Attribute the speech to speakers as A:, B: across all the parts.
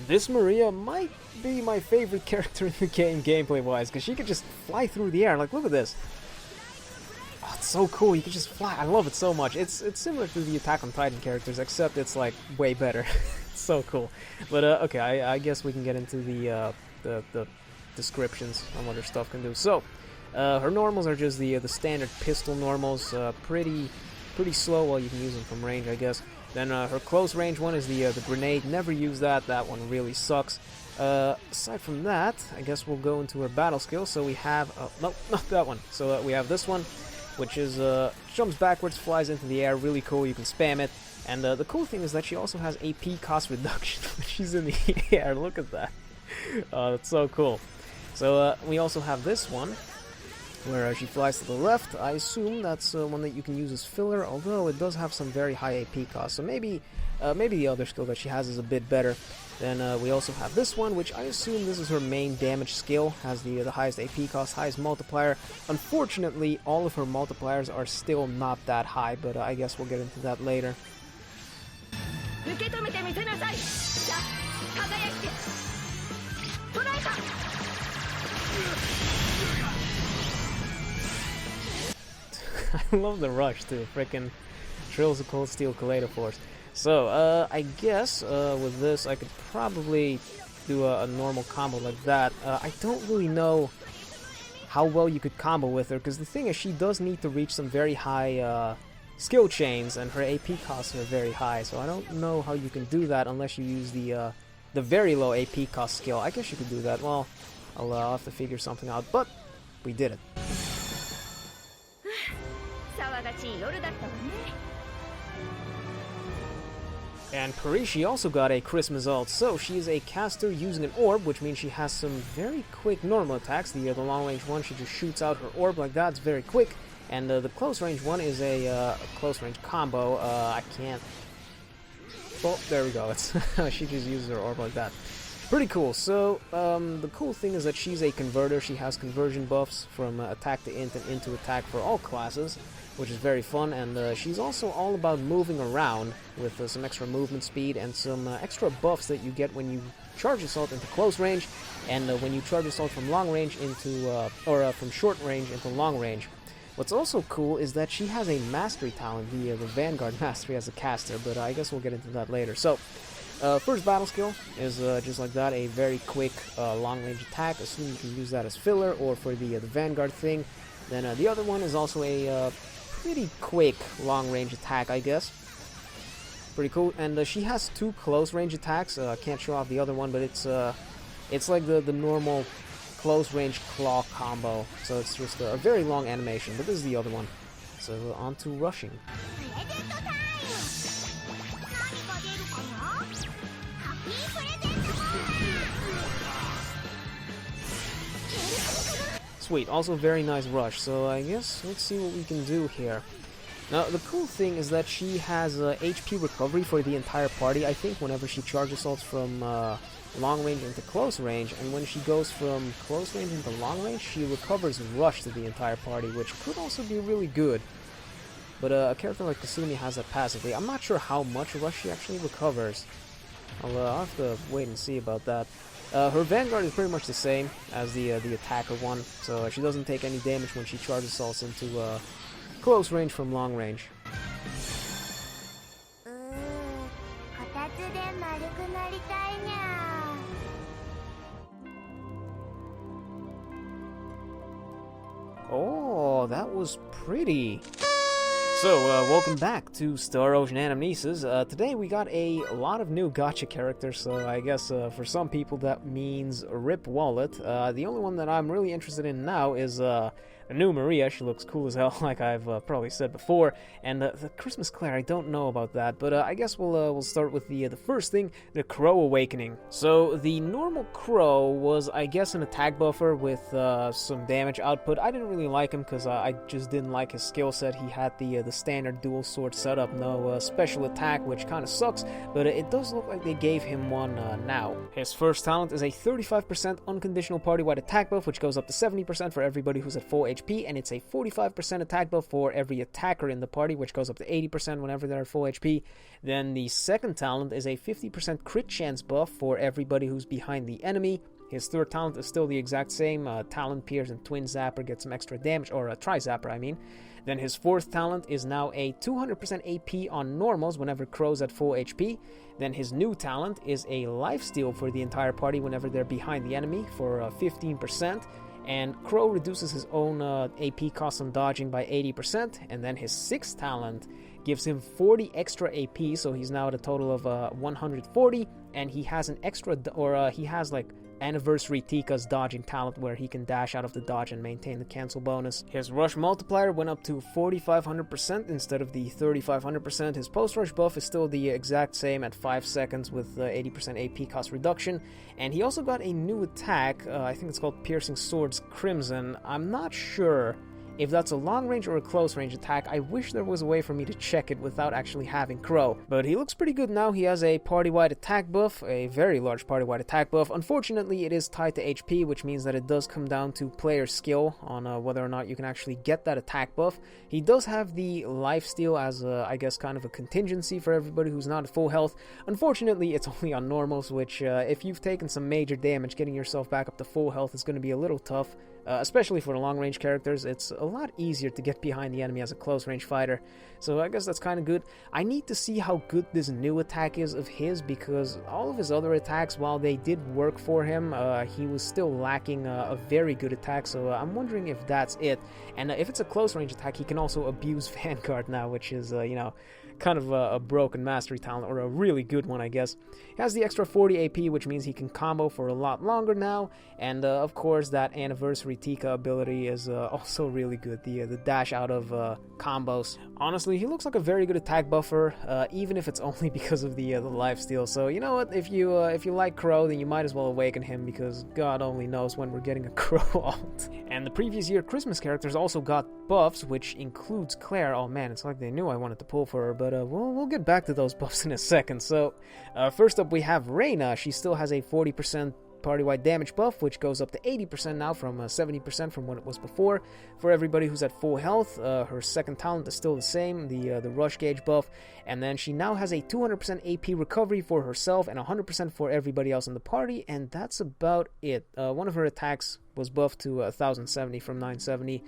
A: This Maria might be my favorite character in the game gameplay-wise, because she could just fly through the air. Like, look at this. Oh, it's so cool. You can just fly. I love it so much. It's similar to the Attack on Titan characters, except it's like way better. It's so cool. But okay, I guess we can get into the descriptions on what her stuff can do. So, her normals are just the standard pistol normals. Pretty slow. Well, you can use them from range, I guess. Then her close range one is the grenade. Never use that. That one really sucks. Aside from that, I guess we'll go into her battle skill. So we have no, not that one. So we have this one, which is jumps backwards, flies into the air. Really cool. You can spam it. And the cool thing is that she also has AP cost reduction when she's in the air. Look at that. That's so cool. So we also have this one, where she flies to the left. I assume that's one that you can use as filler, although it does have some very high AP cost. So maybe the other skill that she has is a bit better. Then we also have this one, which I assume this is her main damage skill. Has the highest AP cost, highest multiplier. Unfortunately, all of her multipliers are still not that high, but I guess we'll get into that later. I love the rush too, frickin' Trills of Cold Steel Collider Force. So, I guess with this I could probably do a normal combo like that. I don't really know how well you could combo with her, because the thing is she does need to reach some very high skill chains, and her AP costs are very high, so I don't know how you can do that unless you use the very low AP cost skill. I guess you could do that. Well, I'll have to figure something out, but we did it. And Pericci also got a Christmas ult, so she is a caster using an orb, which means she has some very quick normal attacks. The long range one, she just shoots out her orb like that, it's very quick. And the close range one is a close range combo. I can't... Oh, there we go. It's she just uses her orb like that. Pretty cool. So, the cool thing is that she's a converter. She has conversion buffs from attack to int and into attack for all classes, which is very fun. And she's also all about moving around with some extra movement speed and some extra buffs that you get when you charge assault into close range, and when you charge assault from long range into from short range into long range. What's also cool is that she has a mastery talent, the Vanguard mastery as a caster, but I guess we'll get into that later. So, first battle skill is just like that, a very quick long-range attack. Assume you can use that as filler or for the Vanguard thing. Then the other one is also a pretty quick long-range attack, I guess. Pretty cool. And she has two close-range attacks. I can't show off the other one, but it's like the normal close-range claw combo. So it's just a very long animation, but this is the other one. So on to rushing. Sweet, also very nice rush, so I guess let's see what we can do here. Now, the cool thing is that she has HP recovery for the entire party, I think, whenever she charge assaults from long range into close range, and when she goes from close range into long range, she recovers rush to the entire party, which could also be really good. But a character like Kasumi has that passively. I'm not sure how much rush she actually recovers. I'll have to wait and see about that. Her Vanguard is pretty much the same as the attacker one, so she doesn't take any damage when she charge assaults into close range from long range. Oh, that was pretty. So, welcome back to Star Ocean Anamnesis. Today we got a lot of new gacha characters, so I guess for some people that means RIP Wallet. The only one that I'm really interested in now is a new Maria. She looks cool as hell, like I've probably said before. And the Christmas Clare, I don't know about that, but I guess we'll start with the first thing, the Crow Awakening. So the normal Crow was, I guess, an attack buffer with some damage output. I didn't really like him because I just didn't like his skill set. He had the standard dual sword setup, no special attack, which kind of sucks, but it does look like they gave him one now. His first talent is a 35% unconditional party-wide attack buff, which goes up to 70% for everybody who's at full HP, and it's a 45% attack buff for every attacker in the party, which goes up to 80% whenever they're at full HP. Then the second talent is a 50% crit chance buff for everybody who's behind the enemy. His third talent is still the exact same. Talon Pierce and Twin Zapper get some extra damage, or a Tri-Zapper, I mean. Then his fourth talent is now a 200% AP on normals whenever Crow's at full HP. Then his new talent is a lifesteal for the entire party whenever they're behind the enemy for 15%. And Crow reduces his own AP cost on dodging by 80%. And then his sixth talent gives him 40 extra AP, so he's now at a total of 140. And he has an extra, he has like Anniversary Tika's dodging talent where he can dash out of the dodge and maintain the cancel bonus. His rush multiplier went up to 4500% instead of the 3500%. His post rush buff is still the exact same at 5 seconds with 80% AP cost reduction. And he also got a new attack, I think it's called Piercing Swords Crimson. I'm not sure if that's a long range or a close range attack. I wish there was a way for me to check it without actually having Crow. But he looks pretty good now. He has a party-wide attack buff, a very large party-wide attack buff. Unfortunately, it is tied to HP, which means that it does come down to player skill on whether or not you can actually get that attack buff. He does have the lifesteal as, I guess, kind of a contingency for everybody who's not at full health. Unfortunately, it's only on normals, which if you've taken some major damage, getting yourself back up to full health is going to be a little tough. Especially for the long-range characters. It's a lot easier to get behind the enemy as a close-range fighter. So I guess that's kind of good. I need to see how good this new attack is of his, because all of his other attacks, while they did work for him, he was still lacking a very good attack. So I'm wondering if that's it. And if it's a close-range attack, he can also abuse Vanguard now, which is, you know, kind of a broken mastery talent, or a really good one, I guess. He has the extra 40 AP, which means he can combo for a lot longer now, and of course that Anniversary Tika ability is also really good, the dash out of combos. Honestly, he looks like a very good attack buffer, even if it's only because of the lifesteal. So you know what, if you like Crow, then you might as well awaken him, because God only knows when we're getting a Crow alt. And the previous year Christmas characters also got buffs, which includes Clare. Oh man, it's like they knew I wanted to pull for her, but we'll get back to those buffs in a second. So first up we have Reyna. She still has a 40% party-wide damage buff, which goes up to 80% now from 70% from what it was before. For everybody who's at full health, her second talent is still the same, the rush gauge buff, and then she now has a 200% AP recovery for herself and 100% for everybody else in the party, and that's about it. One of her attacks was buffed to 1070 from 970.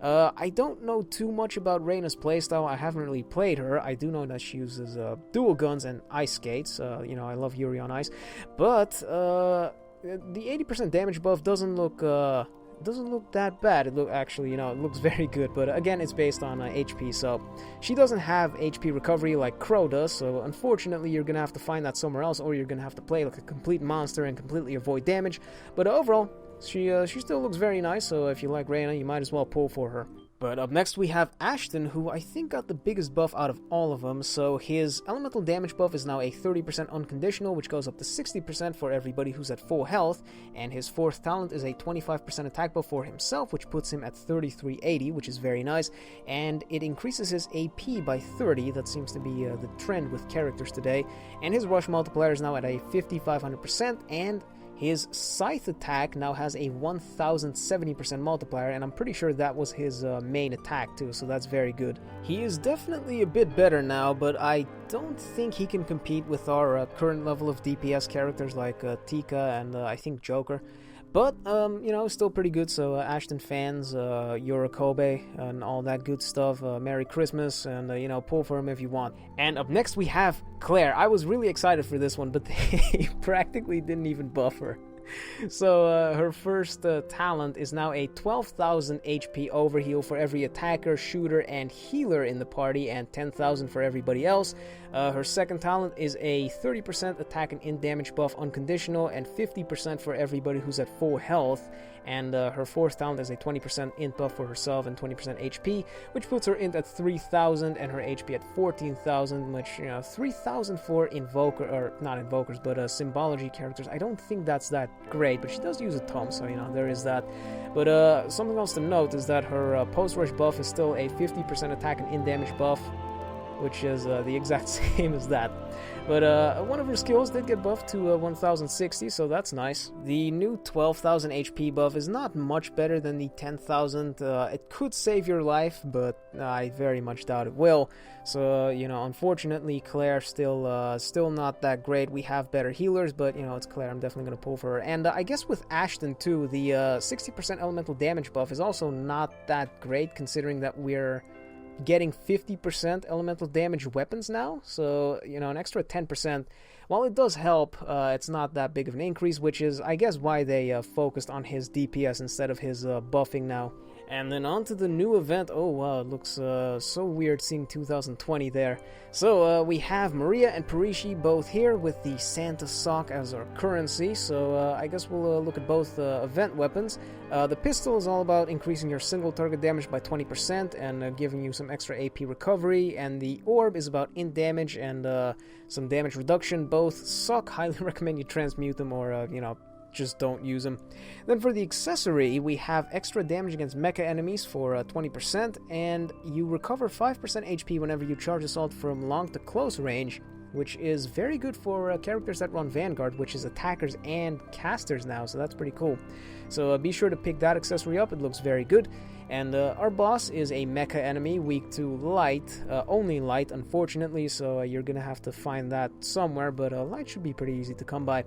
A: I don't know too much about Reyna's playstyle. I haven't really played her. I do know that she uses dual guns and ice skates. You know, I love Yuri on Ice. But the 80% damage buff doesn't look that bad. It actually, you know, it looks very good. But again, it's based on HP. So she doesn't have HP recovery like Crow does. So unfortunately, you're gonna have to find that somewhere else, or you're gonna have to play like a complete monster and completely avoid damage. But overall, she still looks very nice, so if you like Reyna, you might as well pull for her. But up next we have Ashton, who I think got the biggest buff out of all of them. So his elemental damage buff is now a 30% unconditional, which goes up to 60% for everybody who's at full health. And his fourth talent is a 25% attack buff for himself, which puts him at 3380, which is very nice. And it increases his AP by 30. That seems to be the trend with characters today. And his rush multiplier is now at a 5500%, and his Scythe attack now has a 1070% multiplier, and I'm pretty sure that was his main attack too, so that's very good. He is definitely a bit better now, but I don't think he can compete with our current level of DPS characters like Tika and I think Joker. But, you know, still pretty good, so Ashton fans, Yorokobe, and all that good stuff, Merry Christmas, and, you know, pull for him if you want. And up next we have Clare. I was really excited for this one, but they practically didn't even buff her. So her first talent is now a 12,000 HP overheal for every attacker, shooter, and healer in the party, and 10,000 for everybody else. Her second talent is a 30% attack and int damage buff unconditional, and 50% for everybody who's at full health. And her fourth talent is a 20% int buff for herself and 20% HP, which puts her int at 3,000 and her HP at 14,000, which, you know, 3,000 for invoker, or not invokers, but symbology characters. I don't think that's that great, but she does use a tome, so, you know, there is that. But something else to note is that her post-rush buff is still a 50% attack and int damage buff. which is the exact same as that. But one of her skills did get buffed to 1060, so that's nice. The new 12,000 HP buff is not much better than the 10,000. It could save your life, but I very much doubt it will. So, unfortunately, Clare still not that great. We have better healers, but, it's Clare. I'm definitely going to pull for her. And I guess with Ashton, too, the 60% elemental damage buff is also not that great, considering that we're getting 50% elemental damage weapons now, so an extra 10%, while it does help, it's not that big of an increase, which is I guess why they focused on his DPS instead of his buffing now. And then on to the new event. Oh wow, it looks so weird seeing 2020 there. So we have Maria and Pericci both here with the Santa sock as our currency, so I guess we'll look at both event weapons. The pistol is all about increasing your single target damage by 20% and giving you some extra AP recovery, and the orb is about int damage and some damage reduction. Both suck. Highly recommend you transmute them or just don't use them. Then for the accessory, we have extra damage against mecha enemies for 20%, and you recover 5% HP whenever you charge assault from long to close range, which is very good for characters that run Vanguard, which is attackers and casters now, so that's pretty cool. So be sure to pick that accessory up, it looks very good. And our boss is a mecha enemy, weak to light, only light unfortunately, so you're gonna have to find that somewhere, but light should be pretty easy to come by.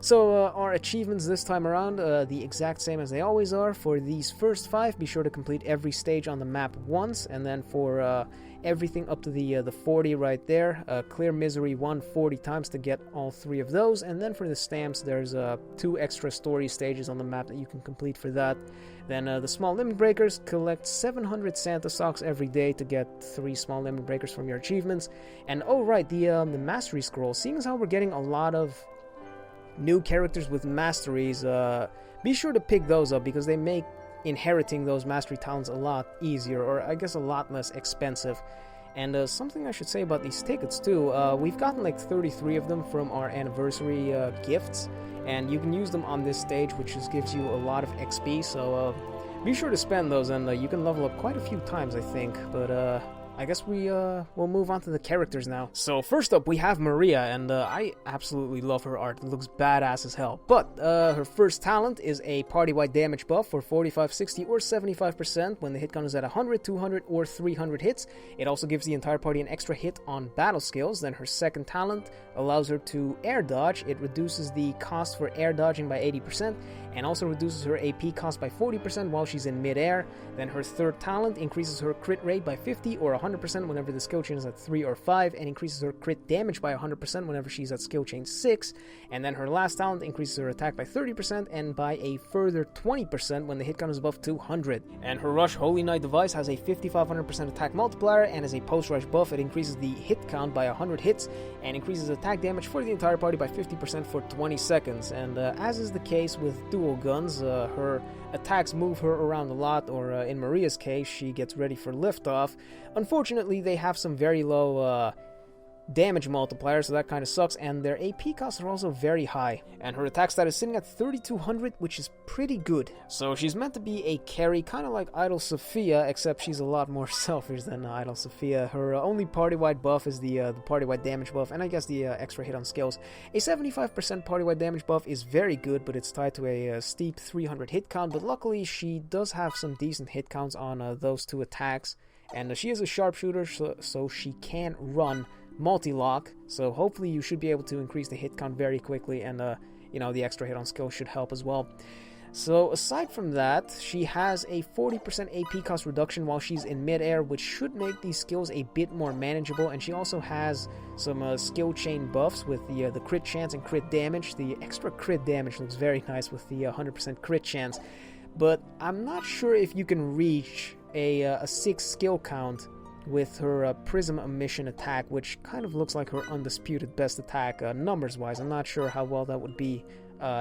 A: So our achievements this time around, the exact same as they always are. For these first 5, be sure to complete every stage on the map once, and then for everything up to the 40 right there, clear Misery 1 40 times to get all 3 of those. And then for the stamps, there's 2 extra story stages on the map that you can complete for that. Then the small limit breakers, collect 700 Santa socks every day to get 3 small limit breakers from your achievements. And oh right, the mastery scroll. Seeing as how we're getting a lot of new characters with masteries, be sure to pick those up because they make inheriting those mastery talents a lot easier, or I guess a lot less expensive. And something I should say about these tickets too, we've gotten like 33 of them from our anniversary gifts, and you can use them on this stage, which just gives you a lot of XP, so be sure to spend those, and you can level up quite a few times I think. But I guess we'll move on to the characters now. So first up we have Maria, and I absolutely love her art. It looks badass as hell. But her first talent is a party-wide damage buff for 45, 60, or 75% when the hit count is at 100, 200, or 300 hits. It also gives the entire party an extra hit on battle skills. Then her second talent allows her to air dodge. It reduces the cost for air dodging by 80%, and also reduces her AP cost by 40% while she's in mid-air. Then her third talent increases her crit rate by 50 or 100% whenever the skill chain is at 3 or 5, and increases her crit damage by 100% whenever she's at skill chain 6. And then her last talent increases her attack by 30% and by a further 20% when the hit count is above 200. And her Rush Holy Knight device has a 5500% attack multiplier, and as a post-rush buff it increases the hit count by 100 hits and increases attack damage for the entire party by 50% for 20 seconds. And as is the case with dual guns, her attacks move her around a lot, or in Maria's case, she gets ready for liftoff. Unfortunately, they have some very low damage multiplier, so that kind of sucks, and their AP costs are also very high. And her attack stat is sitting at 3200, which is pretty good. So she's meant to be a carry, kind of like Idol Sophia, except she's a lot more selfish than Idol Sophia. Her only party-wide buff is the party-wide damage buff, and I guess the extra hit on skills. A 75% party-wide damage buff is very good, but it's tied to a steep 300 hit count, but luckily she does have some decent hit counts on those 2 attacks. And she is a sharpshooter, so she can run multi-lock, so hopefully you should be able to increase the hit count very quickly, and the extra hit on skill should help as well. So aside from that, she has a 40% AP cost reduction while she's in mid-air, which should make these skills a bit more manageable, and she also has some skill chain buffs with the crit chance and crit damage. The extra crit damage looks very nice with the 100% crit chance, but I'm not sure if you can reach a 6 skill count with her Prism Emission attack, which kind of looks like her undisputed best attack numbers-wise. I'm not sure how well that would be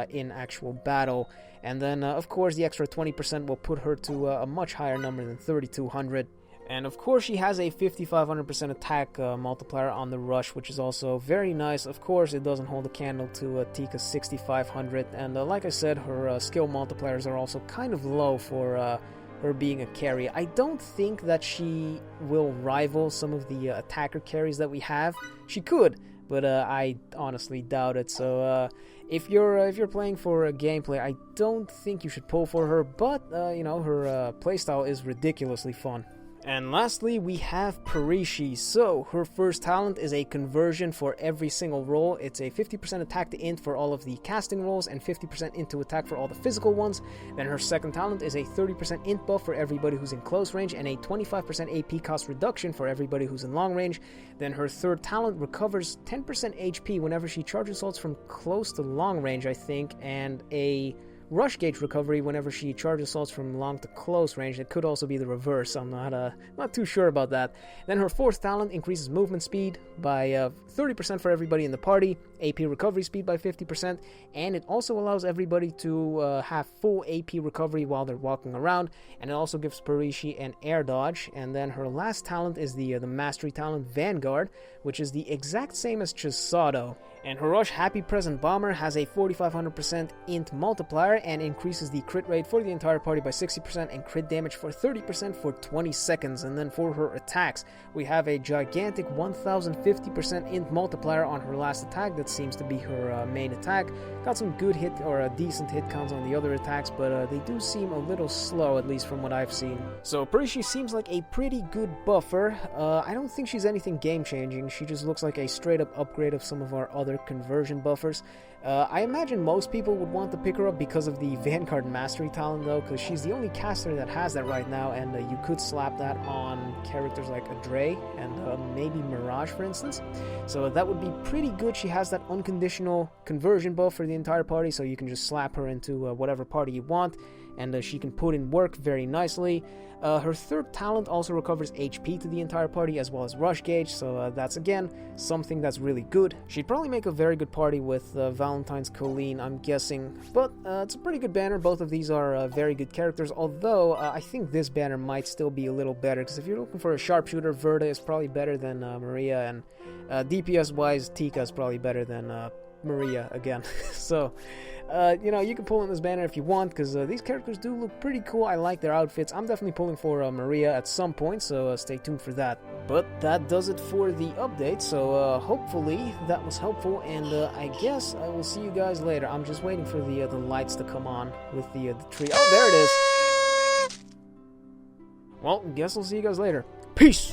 A: in actual battle. And then, of course, the extra 20% will put her to a much higher number than 3200. And of course, she has a 5500% attack multiplier on the Rush, which is also very nice. Of course, it doesn't hold a candle to Tika's 6500. And like I said, her skill multipliers are also kind of low for her being a carry. I don't think that she will rival some of the attacker carries that we have. She could, but I honestly doubt it. So if you're playing for a gameplay, I don't think you should pull for her. But you know, her playstyle is ridiculously fun. And lastly, we have Pericci. So, her first talent is a conversion for every single roll. It's a 50% attack to int for all of the casting rolls and 50% int to attack for all the physical ones. Then her second talent is a 30% int buff for everybody who's in close range and a 25% AP cost reduction for everybody who's in long range. Then her third talent recovers 10% HP whenever she charge assaults from close to long range, I think, and a rush gauge recovery whenever she charge assaults from long to close range. It could also be the reverse. I'm not too sure about that. Then her fourth talent increases movement speed by 30% for everybody in the party, AP recovery speed by 50%, and it also allows everybody to have full AP recovery while they're walking around, and it also gives Pericci an air dodge. And then her last talent is the mastery talent Vanguard, which is the exact same as Chisato. And her rush Happy Present Bomber has a 4500% int multiplier and increases the crit rate for the entire party by 60% and crit damage for 30% for 20 seconds. And then for her attacks, we have a gigantic 1050% int multiplier on her last attack. That seems to be her main attack. Got some good hit or decent hit counts on the other attacks, but they do seem a little slow, at least from what I've seen. So Pericci seems like a pretty good buffer. I don't think she's anything game-changing. She just looks like a straight-up upgrade of some of our other conversion buffers. I imagine most people would want to pick her up because of the Vanguard Mastery talent, though, because she's the only caster that has that right now, and you could slap that on characters like Adre and maybe Mirage, for instance. So that would be pretty good. She has that unconditional conversion buff for the entire party, so you can just slap her into whatever party you want, and she can put in work very nicely. Her third talent also recovers HP to the entire party as well as rush gauge, so that's again something that's really good. She'd probably make a very good party with Valentine's Colleen, I'm guessing, but it's a pretty good banner. Both of these are very good characters, although I think this banner might still be a little better, because if you're looking for a sharpshooter, Verda is probably better than Maria, and DPS wise, Tika is probably better than Maria again. So you know, you can pull in this banner if you want, because these characters do look pretty cool. I like their outfits. I'm definitely pulling for Maria at some point, so stay tuned for that. But that does it for the update, so hopefully that was helpful, and I guess I will see you guys later. I'm just waiting for the lights to come on with the tree. Oh, there it is! Well, guess I'll see you guys later. Peace!